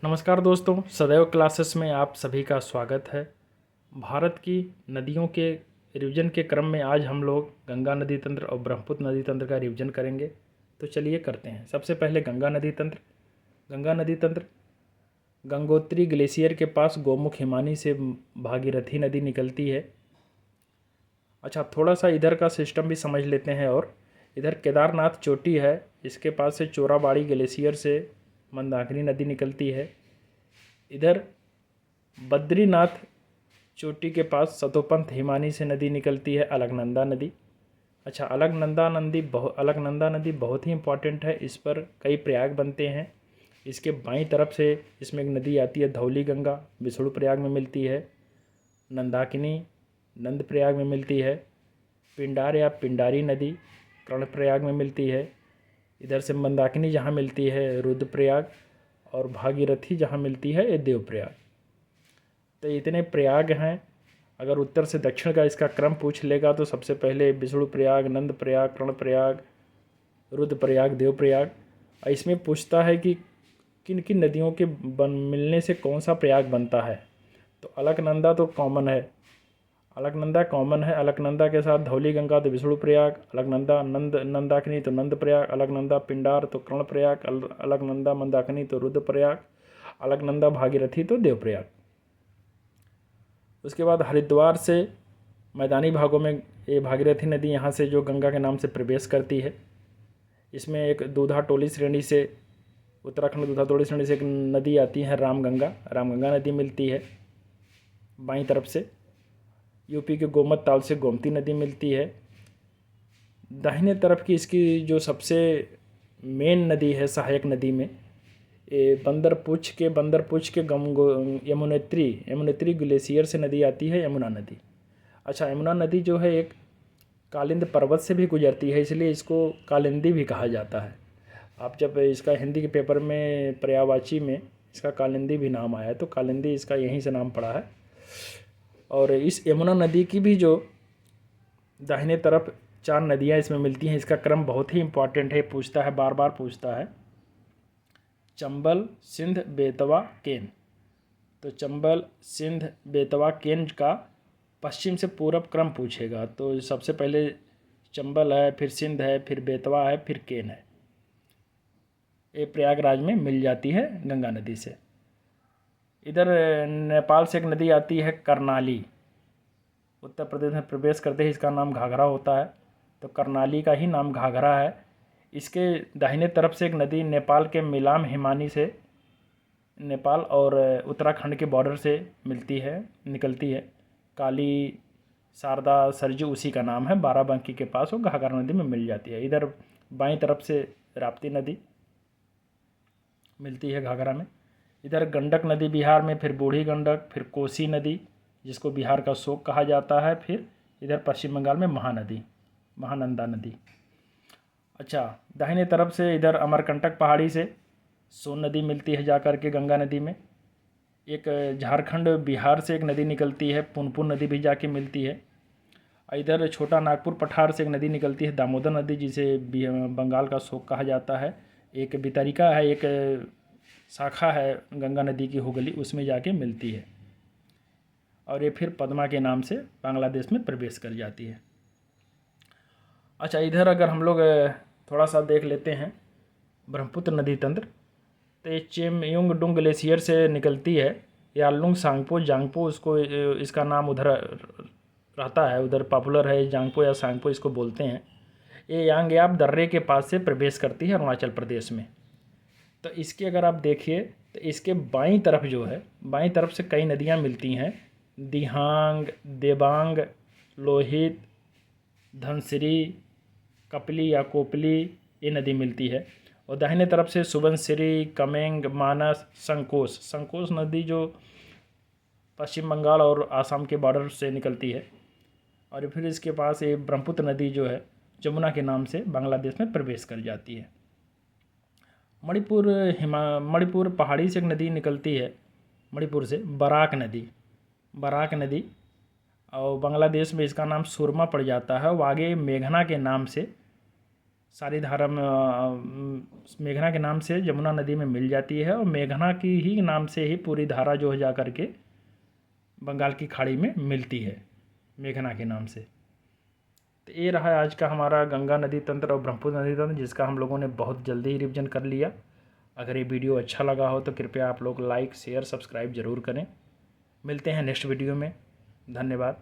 नमस्कार दोस्तों, सदैव क्लासेस में आप सभी का स्वागत है। भारत की नदियों के रिवीजन के क्रम में आज हम लोग गंगा नदी तंत्र और ब्रह्मपुत्र नदी तंत्र का रिवीजन करेंगे। तो चलिए करते हैं। सबसे पहले गंगा नदी तंत्र। गंगा नदी तंत्र गंगोत्री ग्लेशियर के पास गोमुख हिमानी से भागीरथी नदी निकलती है। अच्छा, थोड़ा सा इधर का सिस्टम भी समझ लेते हैं। और इधर केदारनाथ चोटी है, इसके पास से चोराबाड़ी ग्लेशियर से मंदाकिनी नदी निकलती है। इधर बद्रीनाथ चोटी के पास सतोपंथ हिमानी से नदी निकलती है, अलकनंदा नदी। अच्छा, अलकनंदा नदी बहुत ही इम्पॉर्टेंट है। इस पर कई प्रयाग बनते हैं। इसके बाईं तरफ से इसमें एक नदी आती है, धौली गंगा, विष्णु प्रयाग में मिलती है। नंदाकिनी नंद प्रयाग में मिलती है। पिंडार या पिंडारी नदी कर्णप्रयाग में मिलती है। इधर से मंदाकिनी जहाँ मिलती है रुद्रप्रयाग, और भागीरथी जहाँ मिलती है ये देवप्रयाग। तो इतने प्रयाग हैं। अगर उत्तर से दक्षिण का इसका क्रम पूछ लेगा तो सबसे पहले विष्णु प्रयाग, नंद प्रयाग, कर्णप्रयाग, रुद्रप्रयाग, देवप्रयाग। इसमें पूछता है कि किन किन नदियों के मिलने से कौन सा प्रयाग बनता है। तो अलकनंदा तो कॉमन है, अलकनंदा के साथ धौली गंगा तो विष्णु प्रयाग, अलकनंदा नंदाकिनी तो नंद प्रयाग, अलकनंदा पिंडार तो कर्ण प्रयाग, अलकनंदा मंदाकिनी तो रुद्र प्रयाग, अलकनंदा भागीरथी तो देव प्रयाग। उसके बाद हरिद्वार से मैदानी भागों में ये भागीरथी नदी यहाँ से जो गंगा के नाम से प्रवेश करती है। इसमें एक दूधा टोली श्रेणी से, उत्तराखंड दूधा टोली श्रेणी से एक नदी आती है, रामगंगा नदी मिलती है बाईं तरफ से। यूपी के गोमत ताल से गोमती नदी मिलती है। दाहिने तरफ की इसकी जो सबसे मेन नदी है सहायक नदी में, ये बंदरपुछ के यमुनेत्री ग्लेशियर से नदी आती है, यमुना नदी। अच्छा, यमुना नदी जो है एक कालिंद पर्वत से भी गुजरती है, इसलिए इसको कालिंदी भी कहा जाता है। आप जब इसका हिंदी के पेपर में पर्यायवाची में इसका कालिंदी भी नाम आया है, तो कालिंदी इसका यहीं से नाम पड़ा है। और इस यमुना नदी की भी जो दाहिने तरफ 4 नदियाँ इसमें मिलती हैं, इसका क्रम बहुत ही इम्पॉर्टेंट है, पूछता है, बार बार पूछता है। चंबल, सिंध, बेतवा, केन। तो चंबल, सिंध, बेतवा, केन का पश्चिम से पूरब क्रम पूछेगा। तो सबसे पहले चंबल है, फिर सिंध है, फिर बेतवा है, फिर केन है। ये प्रयागराज में मिल जाती है गंगा नदी से। इधर नेपाल से एक नदी आती है करनाली, उत्तर प्रदेश में प्रवेश करते ही इसका नाम घाघरा होता है। तो करनाली का ही नाम घाघरा है। इसके दाहिने तरफ से एक नदी नेपाल के मिलाम हिमानी से, नेपाल और उत्तराखंड के बॉर्डर से निकलती है। काली, शारदा, सरजू उसी का नाम है, बाराबंकी के पास वो घाघरा नदी में मिल जाती है। इधर बाईं तरफ से राप्ती नदी मिलती है घाघरा में। इधर गंडक नदी बिहार में, फिर बूढ़ी गंडक, फिर कोसी नदी जिसको बिहार का शोक कहा जाता है, फिर इधर पश्चिम बंगाल में महानंदा नदी। अच्छा, दाहिने तरफ से इधर अमरकंटक पहाड़ी से सोन नदी मिलती है जाकर के गंगा नदी में। एक झारखंड बिहार से एक नदी निकलती है, पुनपुन नदी भी जाके मिलती है। इधर छोटा नागपुर पठार से एक नदी निकलती है, दामोदर नदी, जिसे बंगाल का शोक कहा जाता है। एक वितरिका है, एक शाखा है गंगा नदी की हुगली, उसमें जाके मिलती है। और ये फिर पद्मा के नाम से बांग्लादेश में प्रवेश कर जाती है। अच्छा, इधर अगर हम लोग थोड़ा सा देख लेते हैं ब्रह्मपुत्र नदी तंत्र, तो ये चेमयुंगडुंग ग्लेशियर से निकलती है। यालुंग सांगपो जांगपो उसको, इसका नाम उधर रहता है, उधर पॉपुलर है, जांगपो या सांगपो इसको बोलते हैं। ये यांगयाप दर्रे के पास से प्रवेश करती है अरुणाचल प्रदेश में। तो इसके अगर आप देखिए तो इसके बाईं तरफ जो है, बाईं तरफ से कई नदियाँ मिलती हैं, दिहांग, देबांग, लोहित, धनसिरी, कपली या कोपली, ये नदी मिलती है। और दाहिने तरफ से सुबनसिरी, कमेंग, मानस, संकोस नदी जो पश्चिम बंगाल और आसाम के बॉर्डर से निकलती है। और फिर इसके पास ये ब्रह्मपुत्र नदी जो है जमुना के नाम से बांग्लादेश में प्रवेश कर जाती है। मणिपुर पहाड़ी से एक नदी निकलती है, मणिपुर से बराक नदी, और बांग्लादेश में इसका नाम सुरमा पड़ जाता है। वो आगे मेघना के नाम से सारी धारा मेघना के नाम से यमुना नदी में मिल जाती है और मेघना की ही नाम से ही पूरी धारा जो है जा कर के बंगाल की खाड़ी में मिलती है, मेघना के नाम से। तो ये रहा आज का हमारा गंगा नदी तंत्र और ब्रह्मपुत्र नदी तंत्र, जिसका हम लोगों ने बहुत जल्दी ही रिवीजन कर लिया। अगर ये वीडियो अच्छा लगा हो तो कृपया आप लोग लाइक शेयर सब्सक्राइब ज़रूर करें। मिलते हैं नेक्स्ट वीडियो में। धन्यवाद।